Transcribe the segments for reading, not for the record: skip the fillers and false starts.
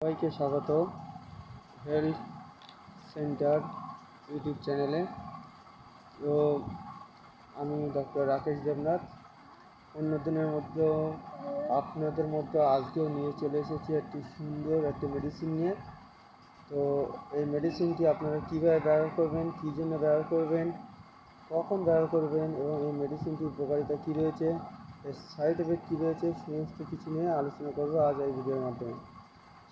সবাইকে স্বাগত health centre YouTube চ্যানেলে। তো আমি ডক্টর রাকেশ দেবনাথ। অন্য দিনের মধ্যে আপনাদের মধ্যে আজকেও নিয়ে চলে এসেছি একটি সুন্দর একটি মেডিসিন নিয়ে। তো এই মেডিসিনটি আপনারা কীভাবে ব্যবহার করবেন, কী জন্য ব্যবহার করবেন, কখন ব্যবহার করবেন এবং এই মেডিসিনটির উপকারিতা কী রয়েছে, এর সাইড এফেক্ট কী রয়েছে, সমস্ত কিছু নিয়ে আলোচনা করবো আজ এই ভিডিওর মাধ্যমে।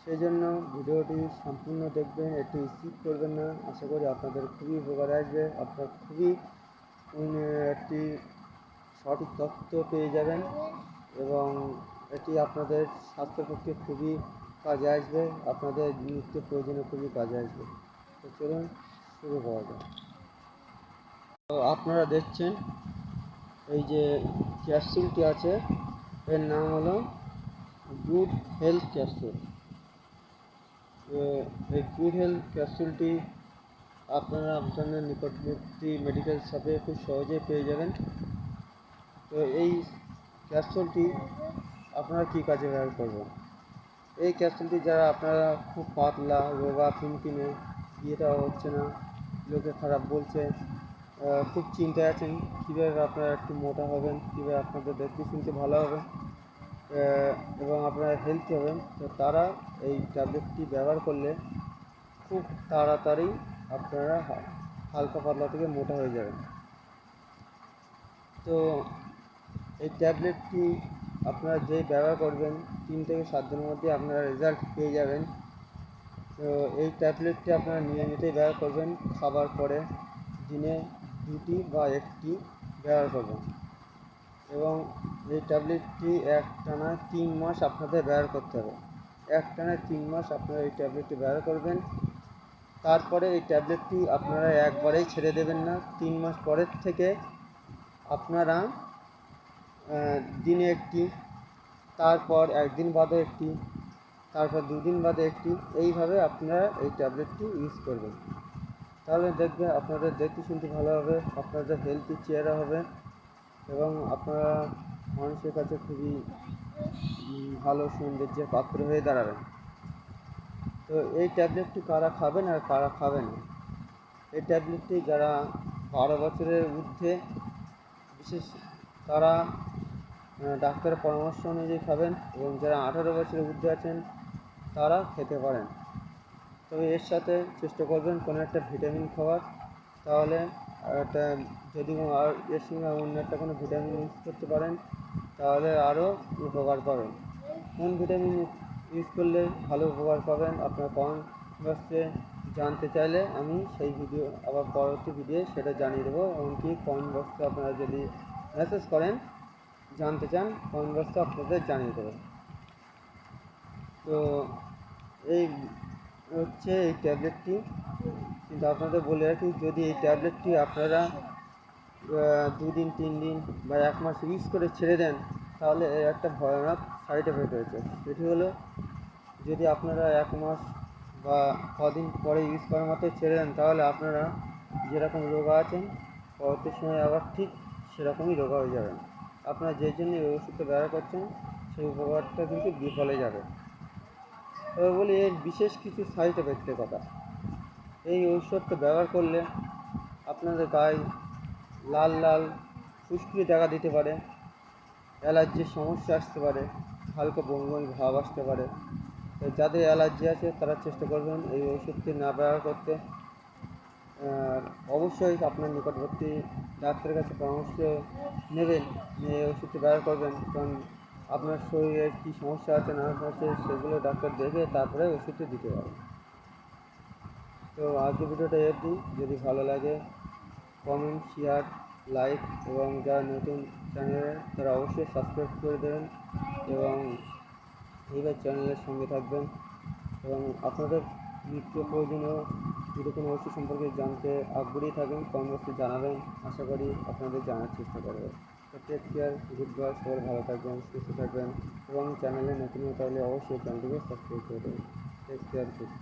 সেই জন্য ভিডিওটি সম্পূর্ণ দেখবেন, একটু স্কিপ করবেন না। আশা করি আপনাদের খুবই উপকারে আসবে, আপনারা খুবই একটি সঠিক তথ্য পেয়ে যাবেন এবং এটি আপনাদের স্বাস্থ্যের পক্ষে খুবই কাজে আসবে, আপনাদের নিত্য প্রয়োজনে খুবই কাজে আসবে। তো চলুন শুরু করা যায়। তো আপনারা দেখছেন এই যে ক্যাপসুলটি আছে, এর নাম হলো গুড হেলথ ক্যাপসুল। এই গুড হেলথ ক্যাপসুলটি আপনারা আপনাদের নিকটবর্তী মেডিকেল শপে খুব সহজেই পেয়ে যাবেন। তো এই ক্যাপসুলটি আপনারা কী কাজে ব্যবহার করবেন? এই ক্যাপসুলটি যারা আপনারা খুব পাতলা, রোগা, ফিনফিনে, বিয়েটা হচ্ছে না, লোকে খারাপ বলছে, খুব চিন্তায় আছেন কীভাবে আপনারা একটু মোটা হবেন, কীভাবে আপনাদের দেখতে শুনতে ভালো হবে এবং আপনারা হেলথি হবেন, তো তারা এই ট্যাবলেটটি ব্যবহার করলে খুব তাড়াতাড়ি আপনারা হালকা পাতলা থেকে মোটা হয়ে যাবেন। তো এই ট্যাবলেটটি আপনারা যেই ব্যবহার করবেন 3 থেকে 7 দিনের মধ্যে আপনারা রেজাল্ট পেয়ে যাবেন। তো এই ট্যাবলেটটি আপনারা নিয়মিতই ব্যবহার করবেন, খাবার পরে দিনে 2টি বা 1টি ব্যবহার করবেন এবং এই ট্যাবলেটটি একটানা 3 মাস আপনাদের ব্যবহার করতে হবে। একটানা 3 মাস আপনারা এই ট্যাবলেটটি ব্যবহার করবেন। তারপরে এই ট্যাবলেটটি আপনারা একবারেই ছেড়ে দেবেন না। 3 মাস পরের থেকে আপনারা দিনে 1টি, তারপর 1 দিন বাদে 1টি, তারপর 2 দিন বাদে 1টি, এইভাবে আপনারা এই ট্যাবলেটটি ইউজ করবেন। তাহলে দেখবে আপনাদের দেখতে শুনতে ভালো হবে, আপনাদের হেলথি চেহারা হবে এবং আপনারা মানুষের কাছে খুবই ভালো সৌন্দর্যের পাত্র হয়ে দাঁড়াবেন। তো এই ট্যাবলেটটি কারা খাবেন আর কারা খাবেন না? এই ট্যাবলেটটি যারা 12 বছরের ঊর্ধ্বে, বিশেষ তারা ডাক্তারের পরামর্শ অনুযায়ী খাবেন এবং যারা 18 বছরের ঊর্ধ্বে আছেন তারা খেতে পারেন। তবে এর সাথে চেষ্টা করবেন কোনো একটা ভিটামিন খাওয়ার, তাহলে একটা যদি আর এর সঙ্গে অন্য একটা কোনো ভিটামিন ইউজ করতে পারেন তাহলে আরও উপকার পাবেন। কোন ভিটামিন ইউজ করলে ভালো উপকার পাবেন আপনার কমেন্ট বক্সে জানতে চাইলে আমি সেই ভিডিও আবার পরবর্তী ভিডিও সেটা জানিয়ে দেবো। এমনকি কমেন্ট বক্সে আপনারা যদি মেসেজ করেন জানতে চান, কমেন্ট বক্সে আপনাদের জানিয়ে দেবো। তো এই হচ্ছে এই ট্যাবলেটটি, কিন্তু আপনাদের বলে রাখি, যদি এই ট্যাবলেটটি আপনারা 2 দিন 3 দিন বা 1 মাস ইউজ করে ছেড়ে দেন তাহলে এর একটা ভয়ানক সাইড এফেক্ট রয়েছে। সেটি হলো, যদি আপনারা 1 মাস বা কদিন পরে ইউজ করার মতো ছেড়ে দেন তাহলে আপনারা যেরকম রোগা আছেন পরবর্তী সময় আবার ঠিক সেরকমই রোগা হয়ে যাবেন। আপনারা যে জন্য এই ওষুধটা ব্যবহার করছেন সেই উপকারটা কিন্তু বিফলে যাবে। তবে বলি এর বিশেষ কিছু সাইড এফেক্টের কথা। এই ঔষধটা ব্যবহার করলে আপনাদের গায়ে লাল লাল ফুসকুড়ি দেখা দিতে পারে, অ্যালার্জির সমস্যা আসতে পারে, হালকা বমি বমি ভাব আসতে পারে। তো যাদের অ্যালার্জি আছে তারা চেষ্টা করবেন এই ওষুধটি না ব্যবহার করতে। অবশ্যই আপনার নিকটবর্তী ডাক্তারের কাছে পরামর্শ নেবেন, নিয়ে এই ওষুধটি ব্যবহার করবেন, কারণ আপনার শরীরের কী সমস্যা আছে না আছে সেগুলো ডাক্তার দেখে তারপরে ওষুধটি দিতে পারেন। তো আজকের ভিডিওটা অবধি। যদি ভালো লাগে কমেন্ট, শেয়ার, লাইক এবং যারা নতুন চ্যানেলে তারা অবশ্যই সাবস্ক্রাইব করে দেবেন এবং এইবার চ্যানেলের সঙ্গে থাকবেন এবং আপনাদের নিত্য প্রয়োজনীয় যদি কোনো ওষুধ সম্পর্কে জানতে আগ্রহী থাকেন কমেন্ট বক্সে জানাবেন, আশা করি আপনাদের জানার চেষ্টা করবেন। তো টেক কেয়ার, গুড বাই, সবাই ভালো থাকবেন, সুস্থ থাকবেন এবং চ্যানেলে নতুন হতে হলে অবশ্যই চ্যানেলটিকে সাবস্ক্রাইব করে দেবেন। Take care, good.